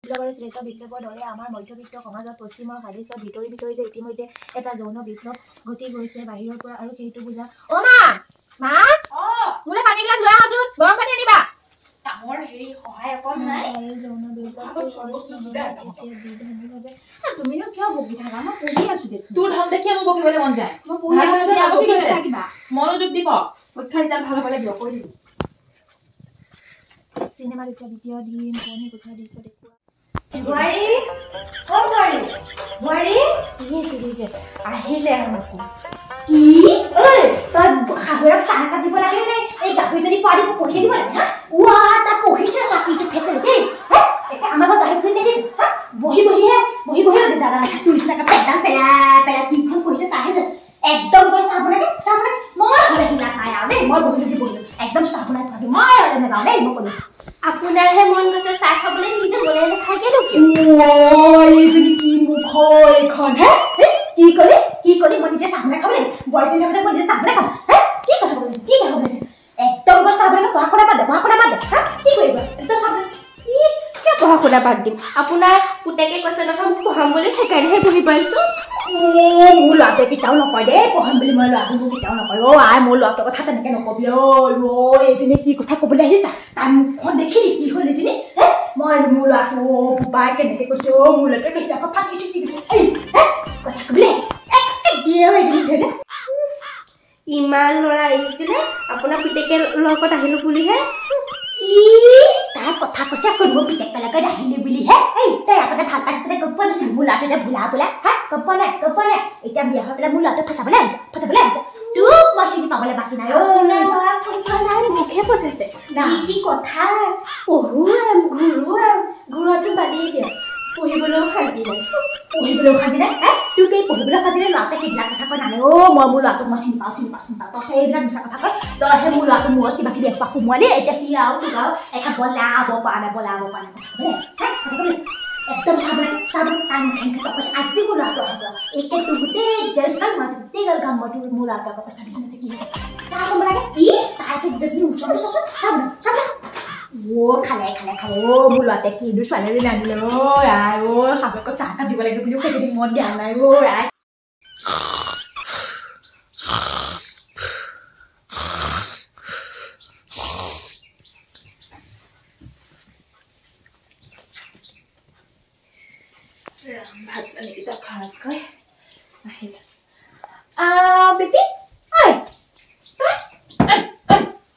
শ্ৰেত বিপ্লৱৰ দৰে আমাৰ মধ্যবিত্ত সমাজত পশ্চিমৰ হাদিছত ভিতৰি যে ইতিমধ্যে এটা যৌন বিপ্লৱ ঘটি গৈছে বাহিৰৰ পৰা আৰু সেইটো বুজা অ মা মোলে পানী গ্লাস লৈ আহাচোন গৰম পানী আনিবা ডাঙৰ হেৰি সহায় অকল নাই যৌন বিপ্লৱ তুমিনো কিয় বকি থাকা মই পঢ়ি আছো দে তোৰ ধন দেখি মোৰ বকিবলৈ মন যায় মই পঢ়ি আছো মনোযোগ দিব পৰীক্ষাৰ ৰিজাল্ট ভাল হ'ব লাগিব কৈ দিবি চিনেমা দুটা দ্বিতীয় দিন পুৰণি কোঠাৰ দৃশ্য দেখুৱা বোৱাৰী কি চিৰিজে আহিলে আমাকো কি ঐ তই খাবৰক চাহ কাটিব লাগে নে এই গাহৰিজনী পাৰি পঢ়ি দিব লাগে হা ওৱা তা পঢ়িছে চাকৰিটো ফেচেল দেই হা এটা আমাক গাহৰিজনী দেখিছ হা বহি দাদা তুই নিচিনাকে পেডাল পেলা কিখন পঢ়িছে তাহে যে একদম গৈ চাহ বনাই মই হলে কি নাখায় আৰু দেই মই বহি একদম চাহ বনাই খাবি মই হলে নাযাওঁ দেই মই ক'লো আপোনাৰহে মন গৈছে চাহ খাবলৈ নিজে বনাই নাখায়গে নেকি এইজনী কি মুখ এইখন হে কি ক'লি মই নিজে চাহ বনাই খাব লাগে বয়ফ্ৰেণ্ড থাকোঁতে মই নিজে চাহ বনাই খাম হে কি কথা ক'লে একদম গৈ চাহ বনাই পঢ়া শুনা বাদ দে হা কি কৰিব একদম চাহ বনাই কিয় পঢ়া শুনা বাদ দিম আপোনাৰ পুতেকে কৈছে নহয় মোক পঢ়াম বুলি সেইকাৰণেহে পঢ়ি পাৰিছো মোৰ ল'ৰাটোৱে কেতিয়াও নকয় দেই পঢ়াম বুলি মই ল'ৰাটো মোৰ কেতিয়াও নকয় আই মোৰ ল'ৰাটোৰ কথা তেনেকে নকবি এইজনী কি কথা ক'বলৈ আহিছা তাৰ মুখখন দেখিলি কি হ'ল এইজনী হে মই মোৰ ল'ৰাটো বাই কেনেকে কৈছে মোৰ ল'ৰাটোৱে কেতিয়া আকৌ ফাটি চুটি গৈছে কথা ক'বলৈ দিয়ে এইজনী ধৰিলে ইমান ল'ৰা আহিছিলে আপোনাৰ পিতেকে লগত আহিলো বুলিহে তাৰ কথা কৈছে কৰিব পিতেক পেলাকৈ আহিলি বুলিহে তই আগতে ভাল পাই থাকোঁতে গম পোৱা নাছিল মোৰ ল'ৰাটোৱে যে ভোলা বোলে হা গম পোৱা নাই এতিয়া বিয়া হৈ পেলাই মোৰ ল'ৰাটোৱে ফচাবলৈ আহিছে তোক মই চিনি পাবলৈ বাকী নাই মুখে ফচাইছে কি কথা ঘূৰোৱাটো বাদেই দিয়া পঢ়িবলৈও শান্তি নাই তোক এই পঢ়িবলৈ শান্তি নাই ল'ৰাটোৱে সেইবিলাক কথা কয় নানে মই মোৰ ল'ৰাটোক মই চিনি পাওঁ তই সেইবিলাক মিছা কথা কয় তই সেই মোৰ ল'ৰাটোক মূৰত কিবা কিবি এসোপা সোমোৱালি এতিয়া সি আৰু তোক আৰু একে বলাব পৰা নাই একদম চাহ বনাই তাৰ মুখে কৈছে আজি মোৰ ল'ৰাটো আহিব একে তোৰ গোটেই গোটেই গাল কাম মই তোৰ মোৰ ল'ৰাটো আগত চাহ দিছোঁ কি চাহ খাব লাগে তাইকে গোটেইজনী ওচৰতে চাচোন চাহ বনাই খালে মোৰ ল'ৰাটোৱে কিনো ছোৱালীজনী আনিলে আই খাবলৈকত চাহ কাপ দিব লাগিব বুলিও সেইজনী মন দিয়া নাই আই ভাত পানীকেইটা খোৱাতকৈ আহিলে বেটি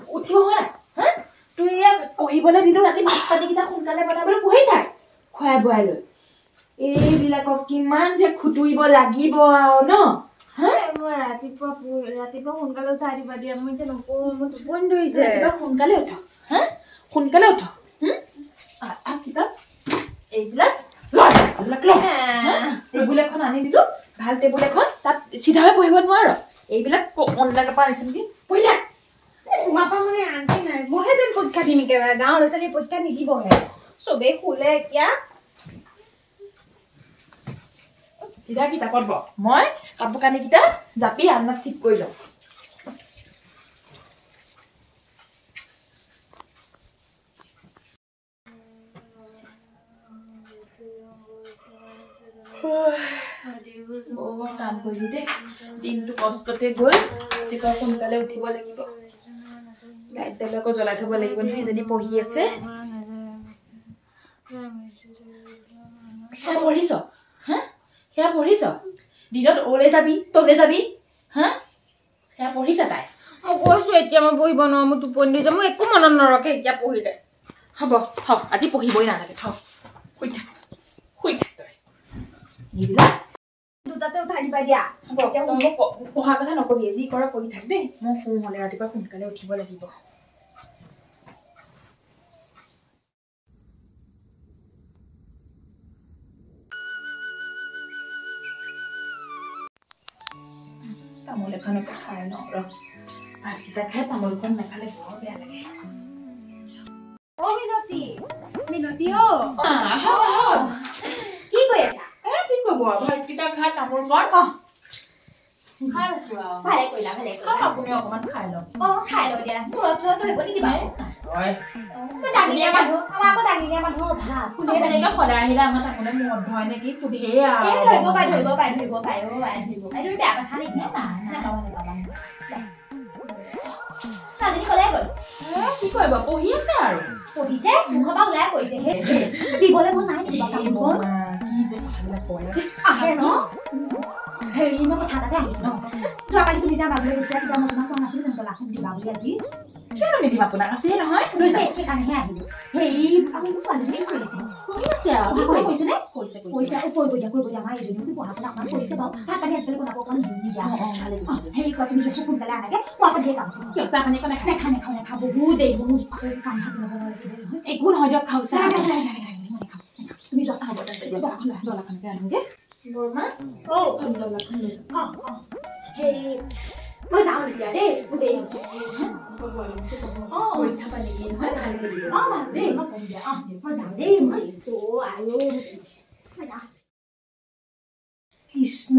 উঠিব হোৱা নাই হা তই ইয়াক পঢ়িবলৈ দিলো ৰাতি ভাত পানীকেইটা সোনকালে বনাবলৈ পঢ়ি থাক খুৱাই বোৱাই লৈ এইবিলাকক কিমান যে খুটুৰিব লাগিব আৰু ন মই ৰাতিপুৱা সোনকালে উঠাই দিবা দিয়া মই এতিয়া নকওঁ মই টোপনি ধৰিছে ৰাতিপুৱা সোনকালে উঠ হা সোনকালে উঠ কিতাপ এইবিলাক টেবুল এখন আনি দিলো ভাল টেবুল এখন তাত চিধাই পঢ়িব নোৱাৰ এইবিলাক অনলাইনৰ পৰা আনিছো নেকি পঢ়ি থাক তোমাৰ পৰা মানে আনকি নাই মইহে যেন পৰীক্ষা দিম একেবাৰে গাঁৱৰ ল'ৰা ছোৱালী পৰীক্ষা নিদিবহে চবেই শুলে এতিয়া চিধা কিতাপত ব মই কাপোৰ কানিকেইটা জাপি আনক ঠিক কৰি লওঁ কাম কৰিলি দেই দিনটো কষ্টতে গ'ল ৰাতিপুৱা সোনকালে উঠিব লাগিব লাইটডাল আকৌ জ্বলাই থব লাগিব নহয় এজনী পঢ়ি আছে সেয়া পঢ়িছ হা সেয়া পঢ়িছ দিনত ওলে যাবি তলে যাবি হা সেয়া পঢ়িছা তাই মই কৈছো এতিয়া মই পঢ়িব নোৱাৰো মোৰ টোপনি ধৰিছে মোৰ একো মনত নৰখে এতিয়া পঢ়িলে হ'ব থ আজি পঢ়িবই নালাগে থ শুই থাক তই এইবিলাক দুটাতে উঠাই দিবা দিয়া হ'ব এতিয়া মোক পঢ়াৰ কথা নকবি যি কৰ কৰি থাক দেই মই শুম হ'লে ৰাতিপুৱা সোনকালে উঠিব লাগিব তামোল এখনকে খাই ন ৰ ভাতকেইটা খাই তামোলখন নাখালে বৰ বেয়া লাগে মিনতি কি কৈ আছা কি কৰিব ভাতকেইটা খাই তামোল কৰ খাই আছো ভালে কৰিলা আপুনি অকমান খাই লওক খাই লওঁ দিয়া মূৰত ধৰিব নিদিবা হয় ডাঙৰীয়া মানুহ আমাৰ আকৌ ডাঙৰীয়া মানুহ অভাৱ এনেকৈ সদায় আহিলে আমাৰ তাকোনে মদ ধৰে নেকি সুধেই আৰু ধৰিব পাৰে তুমি বেয়া কথা নেকি ছোৱালীজনী ক'লে গ'ল কি কৰিব পঢ়ি আছে আৰু পঢ়িছে মুখৰ পৰা ওলাই পৰিছে দিবলৈ মন নাই নেকি আহে ন হেৰি মই কথা এটাতে আহিছো ন যোৱাকালি তুমি যাম ভাবিলে গৈছিলা তেতিয়া মই তোমাক কোৱা নাছিলো জানো লাখত দিবা বুলি আজি কিয় নিদিম আপোনাক আছে নহয় সেইকাৰণেহে আহিলো হেৰি আপুনি ছোৱালীজনী কৰিছে পঢ়ি আছে আৰু কৈছেনে কৈছে কৰিব দিয়া আমাৰ এজনী পঢ়া শুনা অকণমান কৰিছে বাৰু ভাত পানী আজিকালি বনাব অকণমান হিন্দী দিয়া হেৰি কোৱা তুমি বেছি সোনকালে আনাগে খোৱাটো দিয়ে কাম কিয় চাহ পানী একো নেখাওঁ বহুত দেৰি মোৰ কাম ভাত বনাব নালাগে একো নহয় দিয়ক খাওঁ চাহ তুমি যোৱা খাব ডলাখনকে আনোগে বৰমা ডলাখন লৈ হেৰি মই যাওঁ এতিয়া দেই দেৰি হৈছে পৰীক্ষা পালেহি নহয় ভালকে দিব ভাল দেই মই কম দিয়া মই যাওঁ দেই মই কৃষ্ণ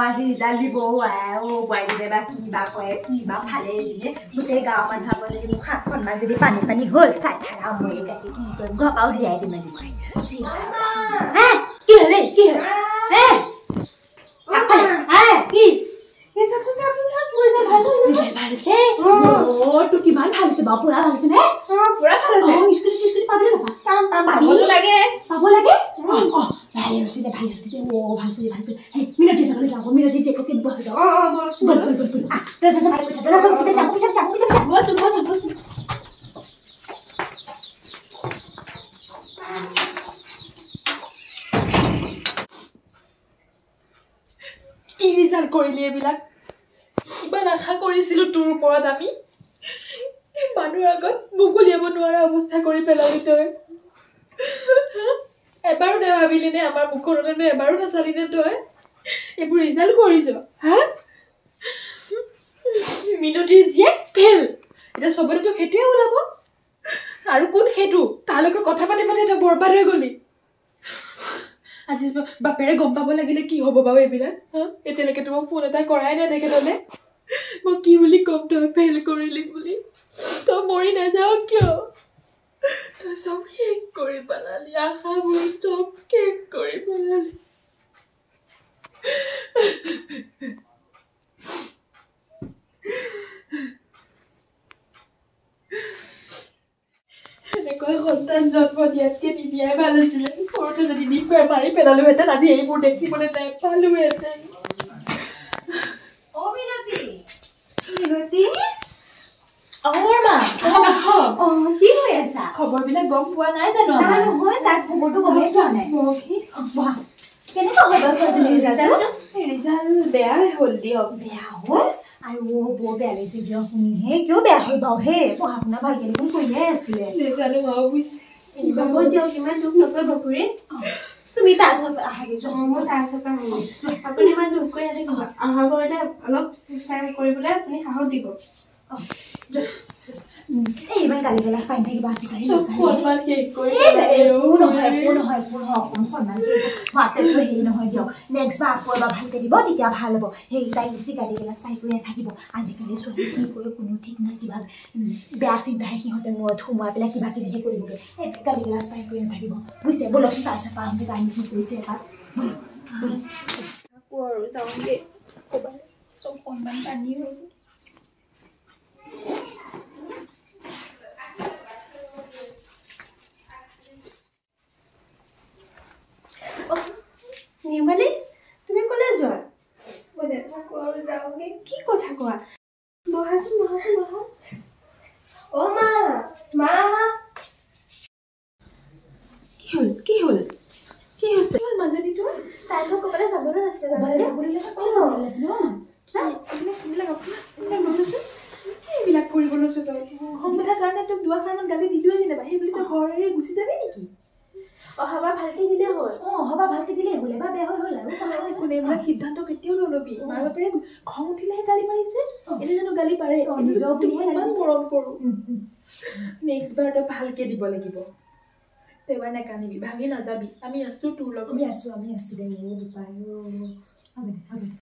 আজি ৰিজাল্ট দিব বোৱাৰীজনে বা কি বা কয় কি বা ভালে দিলে গোটেই গাঁৱৰ মানুহ আকৌ যদি মোক সাতখনমান যদি পানী হ'ল চাই থাকা মই এতিয়া কি কৰিম ঘৰ পৰাও দিয়াই দিম আজি মই কি হ'লে কি হ'ল কিমান ভাল হৈছে বাৰু পুৰা ভাল হৈছে নে পুৰা ভাল হৈছে স্কুটি পাবলৈ পাব লাগে ভালে হৈছে দে ভালে হৈছে দে ভাল কৰি মিনতি যাবলৈ যাব মিনতি যে কিনিব হৈ যাব কি ৰিজাল্ট কৰিলি এইবিলাক ইমান আশা কৰিছিলো তোৰ ওপৰত আমি মানুহৰ আগত মুখ উলিয়াব নোৱাৰা অৱস্থা কৰি পেলালি তই এবাৰো নাভাবিলি নে আমাৰ মুখখনলৈ এবাৰো নাচালি নে তই এইবোৰ ৰিজাল্ট কৰিছ হা মিনতিৰ জীয়েক ফেল এতিয়া চবতে তোক সেইটোৱে ওলাব আৰু কোন সেইটো তাৰ লগত কথা পাতি পাতি তই বৰবাদ হৈ গলি আজি বাপেৰে গম পাব লাগিলে কি হ'ব বাৰু এইবিলাক হা এতিয়ালৈকে তোমাক ফোন এটা কৰাই নাই তেখেতলে মই কি বুলি ক'ম তই ফেইল কৰিলি বুলি তই মৰি নাযাও কিয় তই চব শেষ কৰি পেলালি আশাবোৰ চব শেষ কৰি পেলালি এনেকৈ সন্তান জন্ম দিয়াতকে নিদিয়াই ভাল হৈছিলে সৰুতে যদি নিপে মাৰি পেলালোহেঁতেন আজি এইবোৰ দেখিবলৈ নাপালোহেঁতেন কি হৈ আছা খবৰবিলাক গম পোৱা নাই জানো নহয় তাত খবৰটো গমেই পোৱা নাই কেনেকুৱা হ'ল ৰিজাল্ট বেয়াই হ'ল দিয়ক বেয়া হ'ল আৰু বৰ বেয়া লাগিছে দিয়ক শুনিহে কিয় বেয়া হ'ল বাৰু হে পঢ়া শুনা ভালকে দেখোন কৰিয়ে আছিলে নেজানো আৰু বুজিছে দিয়ক ইমান দুখ নকৰিব খুৰী তুমি তাৰ ওচৰত আহাগে মই তাৰ ওচৰত আপুনি ইমান দুখ কৰি নাথাকিব অহা ঘৰতে অলপ চেষ্টা কৰিবলৈ আপুনি সাহস দিব ইমান গালি গালাজ পাই থাকিবা আজিকালি হেৰি নহয় দিয়ক নেক্সট বাৰ আকৌ এবাৰ ভালকে দিব তেতিয়া ভাল হ'ব সেই তাই বেছি গালি গালাজ পাই কৰি নাথাকিব আজিকালি ছোৱালী কি কৰে কোনো ঠিক নাই কিবা বেয়া চিন্তাহে সিহঁতে মূৰত সোমোৱাই পেলাই কিবা কিবিহে কৰিবগৈ সেই গালি গালাজ পাই কৰি নাথাকিব বুজিছে ব'লকচোন তাৰপিছত পাহৰি কাহিনী কি কৰিছে এবাৰ আকৌ আৰু যাওঁগে ক'ৰবাত চব সন্মান পানী হৈ গ'ল নিৰ্মালী তুমি ক'লে যোৱা যাওঁগে কি কথা কোৱা বহাচোন অ মা কি হ'ল হৈছে মাজনী তোৰ তাইলৈ ক'বলৈ যাবলৈ নাছিলে এইবিলাক কৰিব লৈছো তই খং কথা কাৰণে তোক দুআষাৰমান গালি দিলোৱে যেনিবা সেই বুলি তই ঘৰ এৰি গুচি যাবি নেকি অহাবাৰ ভালকে দিলে হ'ল অহাবাৰ ভালকে দিলে হ'ল এবাৰ বেয়া হ'ল আৰু কোনে এইবিলাক সিদ্ধান্ত কেতিয়াও নলবি মাৰ বাপেৰে খং উঠিলেহে গালি পাৰিছে এনে জানো গালি পাৰে নিজৰ বুলিহে ইমান মৰম কৰোঁ নেক্সট বাৰ তই ভালকে দিব লাগিব তই এবাৰ নেকানিবি ভাঙি নাযাবি আমি আছো তোৰ লগত আমি আছো দে